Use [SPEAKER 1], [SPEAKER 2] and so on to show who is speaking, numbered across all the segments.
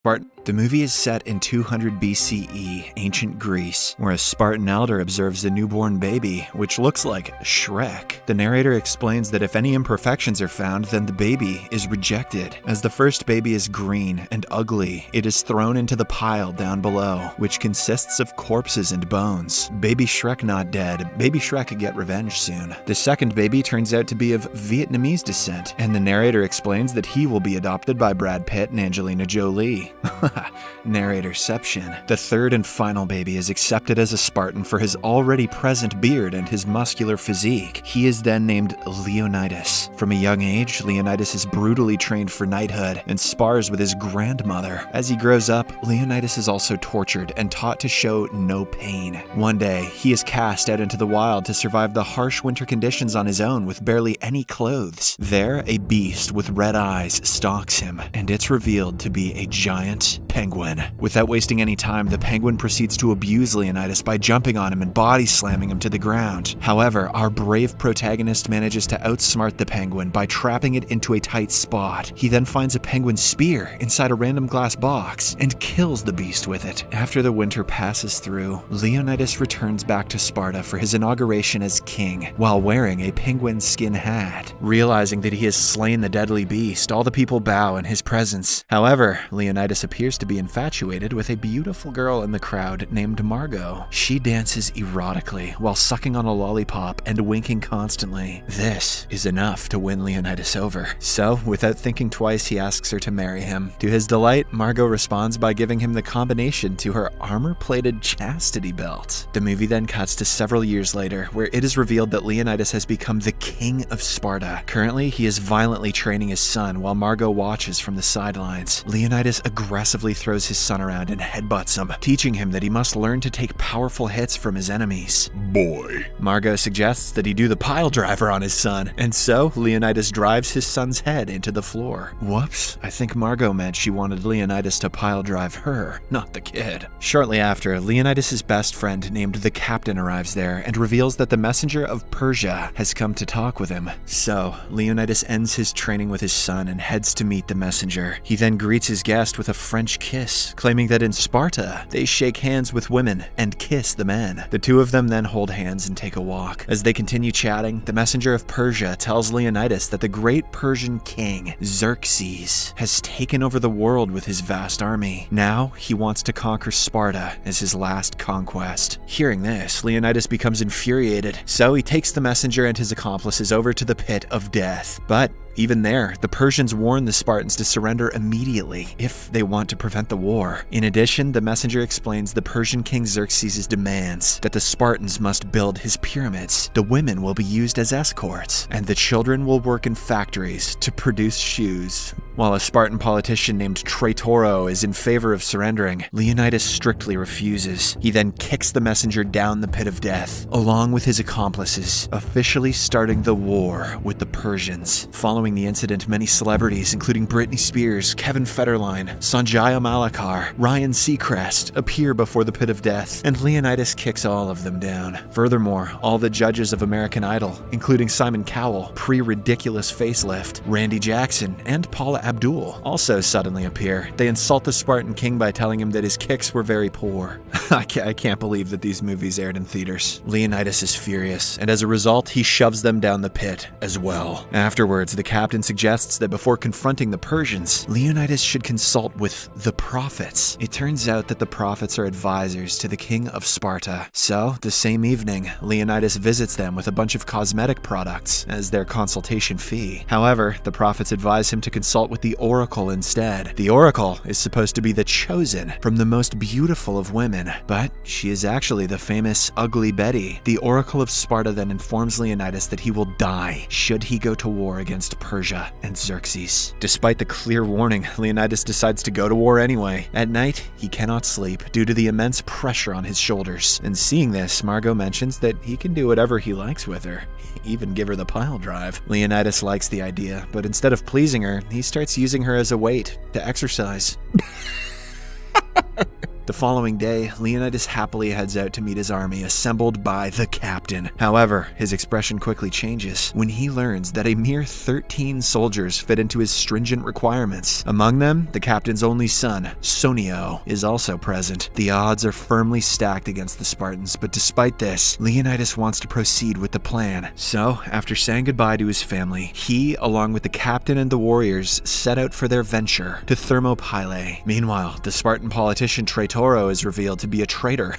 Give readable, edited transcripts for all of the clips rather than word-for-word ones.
[SPEAKER 1] The movie is set in 200 BCE, ancient Greece, where a Spartan elder observes a newborn baby, which looks like Shrek. The narrator explains that if any imperfections are found, then the baby is rejected. As the first baby is green and ugly, it is thrown into the pile down below, which consists of corpses and bones. Baby Shrek not dead. Baby Shrek could get revenge soon. The second baby turns out to be of Vietnamese descent, and the narrator explains that he will be adopted by Brad Pitt and Angelina Jolie. Narratorception. The third and final baby is accepted as a Spartan for his already present beard and his muscular physique. He is then named Leonidas. From a young age, Leonidas is brutally trained for knighthood and spars with his grandmother. As he grows up, Leonidas is also tortured and taught to show no pain. One day, he is cast out into the wild to survive the harsh winter conditions on his own with barely any clothes. There, a beast with red eyes stalks him, and it's revealed to be a giant penguin. Without wasting any time, the penguin proceeds to abuse Leonidas by jumping on him and body slamming him to the ground. However, our brave protagonist manages to outsmart the penguin by trapping it into a tight spot. He then finds a penguin spear inside a random glass box and kills the beast with it. After the winter passes through, Leonidas returns back to Sparta for his inauguration as king, while wearing a penguin skin hat. Realizing that he has slain the deadly beast, all the people bow in his presence. However, Leonidas appears to be infatuated with a beautiful girl in the crowd named Margot. She dances erotically while sucking on a lollipop and winking constantly. This is enough to win Leonidas over. So, without thinking twice, he asks her to marry him. To his delight, Margot responds by giving him the combination to her armor-plated chastity belt. The movie then cuts to several years later, where it is revealed that Leonidas has become the king of Sparta. Currently, he is violently training his son while Margot watches from the sidelines. Leonidas aggressively throws his son around and headbutts him, teaching him that he must learn to take powerful hits from his enemies.
[SPEAKER 2] Boy.
[SPEAKER 1] Margot suggests that he do the pile driver on his son, and so Leonidas drives his son's head into the floor. Whoops, I think Margot meant she wanted Leonidas to pile drive her, not the kid. Shortly after, Leonidas' best friend named the Captain arrives there and reveals that the messenger of Persia has come to talk with him. So, Leonidas ends his training with his son and heads to meet the messenger. He then greets his guest with a French kiss, claiming that in Sparta, they shake hands with women and kiss the men. The two of them then hold hands and take a walk. As they continue chatting, the messenger of Persia tells Leonidas that the great Persian king, Xerxes, has taken over the world with his vast army. Now, he wants to conquer Sparta as his last conquest. Hearing this, Leonidas becomes infuriated, so he takes the messenger and his accomplices over to the pit of death. But even there, the Persians warn the Spartans to surrender immediately if they want to prevent the war. In addition, the messenger explains the Persian king Xerxes' demands that the Spartans must build his pyramids, the women will be used as escorts, and the children will work in factories to produce shoes. While a Spartan politician named Traitoro is in favor of surrendering, Leonidas strictly refuses. He then kicks the messenger down the pit of death, along with his accomplices, officially starting the war with the Persians. Following the incident, many celebrities, including Britney Spears, Kevin Federline, Sanjaya Malakar, Ryan Seacrest, appear before the pit of death, and Leonidas kicks all of them down. Furthermore, all the judges of American Idol, including Simon Cowell, pre-ridiculous facelift, Randy Jackson, and Paula Abdul, also suddenly appear. They insult the Spartan king by telling him that his kicks were very poor. I can't believe that these movies aired in theaters. Leonidas is furious, and as a result, he shoves them down the pit as well. Afterwards, the captain suggests that before confronting the Persians, Leonidas should consult with the prophets. It turns out that the prophets are advisors to the king of Sparta. So, the same evening, Leonidas visits them with a bunch of cosmetic products as their consultation fee. However, the prophets advise him to consult with the oracle instead. The oracle is supposed to be the chosen from the most beautiful of women, but she is actually the famous Ugly Betty. The oracle of Sparta then informs Leonidas that he will die should he go to war against Persia and Xerxes. Despite the clear warning, Leonidas decides to go to war anyway. At night, he cannot sleep due to the immense pressure on his shoulders. And seeing this, Margot mentions that he can do whatever he likes with her, even give her the pile drive. Leonidas likes the idea, but instead of pleasing her, he starts using her as a weight to exercise. The following day, Leonidas happily heads out to meet his army assembled by the captain. However, his expression quickly changes when he learns that a mere 13 soldiers fit into his stringent requirements. Among them, the captain's only son, Sonio, is also present. The odds are firmly stacked against the Spartans, but despite this, Leonidas wants to proceed with the plan. So, after saying goodbye to his family, he, along with the captain and the warriors, set out for their venture to Thermopylae. Meanwhile, the Spartan politician Traitoro is revealed to be a traitor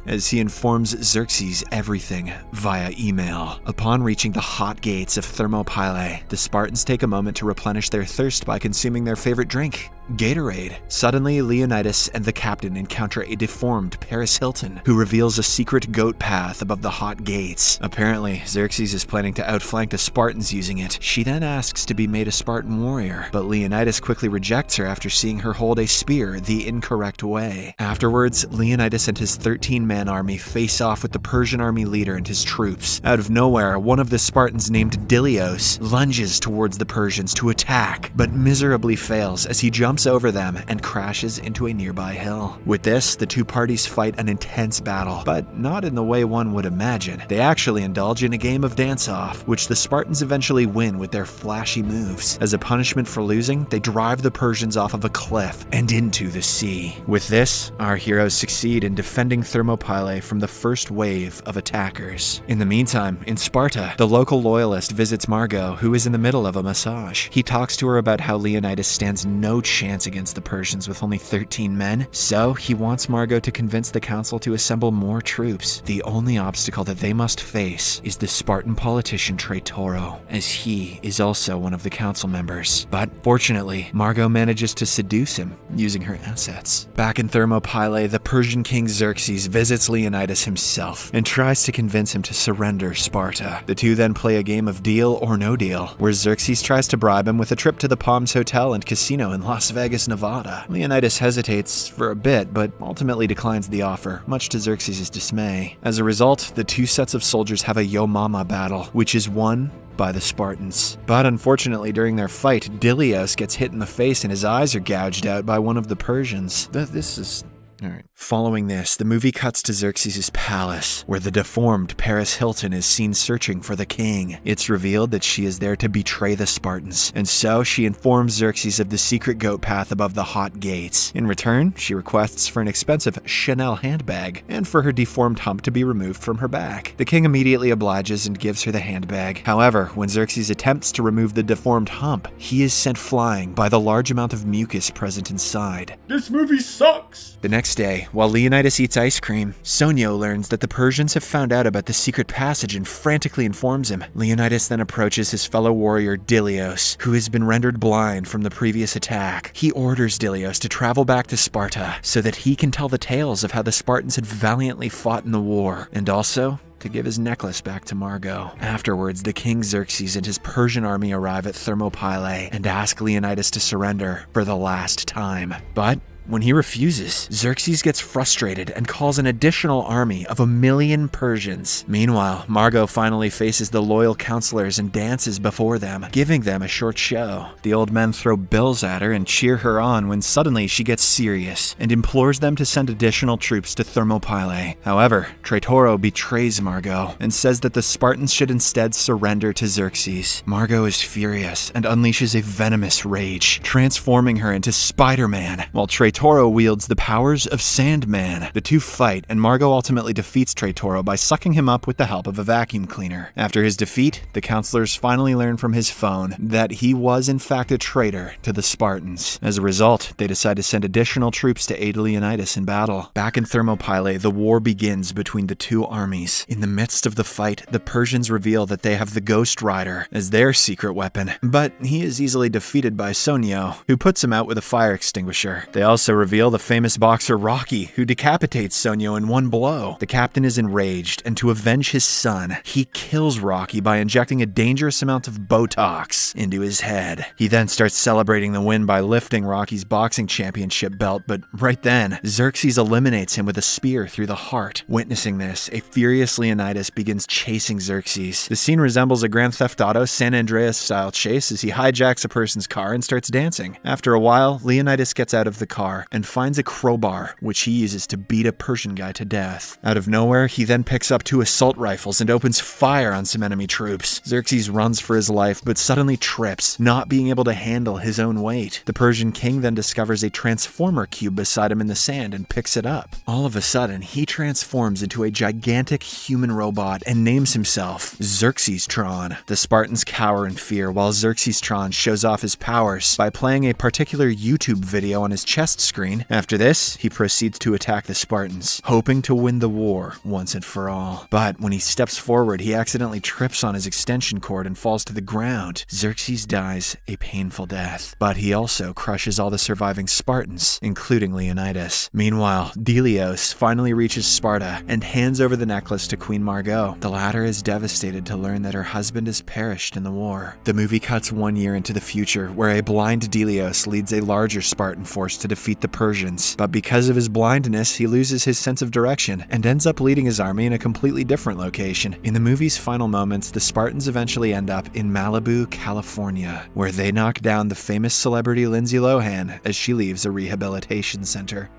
[SPEAKER 1] as he informs Xerxes everything via email. Upon reaching the hot gates of Thermopylae, the Spartans take a moment to replenish their thirst by consuming their favorite drink, Gatorade. Suddenly, Leonidas and the captain encounter a deformed Paris Hilton, who reveals a secret goat path above the hot gates. Apparently, Xerxes is planning to outflank the Spartans using it. She then asks to be made a Spartan warrior, but Leonidas quickly rejects her after seeing her hold a spear the incorrect way. Afterwards, Leonidas and his 13-man army face off with the Persian army leader and his troops. Out of nowhere, one of the Spartans named Dilios lunges towards the Persians to attack, but miserably fails as he jumps over them and crashes into a nearby hill. With this, the two parties fight an intense battle, but not in the way one would imagine. They actually indulge in a game of dance-off, which the Spartans eventually win with their flashy moves. As a punishment for losing, they drive the Persians off of a cliff and into the sea. With this, our heroes succeed in defending Thermopylae from the first wave of attackers. In the meantime, in Sparta, the local loyalist visits Margot, who is in the middle of a massage. He talks to her about how Leonidas stands no chance against the Persians with only 13 men, so he wants Margot to convince the council to assemble more troops. The only obstacle that they must face is the Spartan politician Traitoro, as he is also one of the council members. But fortunately, Margot manages to seduce him using her assets. Back in Thermopylae, the Persian king Xerxes visits Leonidas himself and tries to convince him to surrender Sparta. The two then play a game of deal or no deal, where Xerxes tries to bribe him with a trip to the Palms Hotel and Casino in Las Vegas, Nevada. Leonidas hesitates for a bit, but ultimately declines the offer, much to Xerxes' dismay. As a result, the two sets of soldiers have a Yo Mama battle, which is won by the Spartans. But unfortunately, during their fight, Dilios gets hit in the face and his eyes are gouged out by one of the Persians. This is... Alright. Following this, the movie cuts to Xerxes' palace, where the deformed Paris Hilton is seen searching for the king. It's revealed that she is there to betray the Spartans, and so she informs Xerxes of the secret goat path above the hot gates. In return, she requests for an expensive Chanel handbag, and for her deformed hump to be removed from her back. The king immediately obliges and gives her the handbag. However, when Xerxes attempts to remove the deformed hump, he is sent flying by the large amount of mucus present inside.
[SPEAKER 2] This movie sucks!
[SPEAKER 1] The next day, while Leonidas eats ice cream, Sonio learns that the Persians have found out about the secret passage and frantically informs him. Leonidas then approaches his fellow warrior Dilios, who has been rendered blind from the previous attack. He orders Dilios to travel back to Sparta so that he can tell the tales of how the Spartans had valiantly fought in the war, and also to give his necklace back to Margot. Afterwards, the king Xerxes and his Persian army arrive at Thermopylae and ask Leonidas to surrender for the last time. But when he refuses, Xerxes gets frustrated and calls an additional army of 1 million Persians. Meanwhile, Margot finally faces the loyal counselors and dances before them, giving them a short show. The old men throw bills at her and cheer her on when suddenly she gets serious and implores them to send additional troops to Thermopylae. However, Traitoro betrays Margot and says that the Spartans should instead surrender to Xerxes. Margot is furious and unleashes a venomous rage, transforming her into Spider-Man, while Traitoro wields the powers of Sandman. The two fight, and Margot ultimately defeats Traitoro by sucking him up with the help of a vacuum cleaner. After his defeat, the counselors finally learn from his phone that he was in fact a traitor to the Spartans. As a result, they decide to send additional troops to aid Leonidas in battle. Back in Thermopylae, the war begins between the two armies. In the midst of the fight, the Persians reveal that they have the Ghost Rider as their secret weapon, but he is easily defeated by Sonio, who puts him out with a fire extinguisher. They also reveal the famous boxer Rocky, who decapitates Sonio in one blow. The captain is enraged, and to avenge his son, he kills Rocky by injecting a dangerous amount of Botox into his head. He then starts celebrating the win by lifting Rocky's boxing championship belt, but right then, Xerxes eliminates him with a spear through the heart. Witnessing this, a furious Leonidas begins chasing Xerxes. The scene resembles a Grand Theft Auto San Andreas-style chase as he hijacks a person's car and starts dancing. After a while, Leonidas gets out of the car bar and finds a crowbar, which he uses to beat a Persian guy to death. Out of nowhere, he then picks up 2 assault rifles and opens fire on some enemy troops. Xerxes runs for his life, but suddenly trips, not being able to handle his own weight. The Persian king then discovers a transformer cube beside him in the sand and picks it up. All of a sudden, he transforms into a gigantic human robot and names himself Xerxes-tron. The Spartans cower in fear while Xerxes-tron shows off his powers by playing a particular YouTube video on his chest screen. After this, he proceeds to attack the Spartans, hoping to win the war once and for all. But when he steps forward, he accidentally trips on his extension cord and falls to the ground. Xerxes dies a painful death, but he also crushes all the surviving Spartans, including Leonidas. Meanwhile, Delios finally reaches Sparta and hands over the necklace to Queen Margot. The latter is devastated to learn that her husband has perished in the war. The movie cuts 1 year into the future, where a blind Delios leads a larger Spartan force to defeat the Persians, but because of his blindness, he loses his sense of direction and ends up leading his army in a completely different location. In the movie's final moments, the Spartans eventually end up in Malibu, California, where they knock down the famous celebrity Lindsay Lohan as she leaves a rehabilitation center.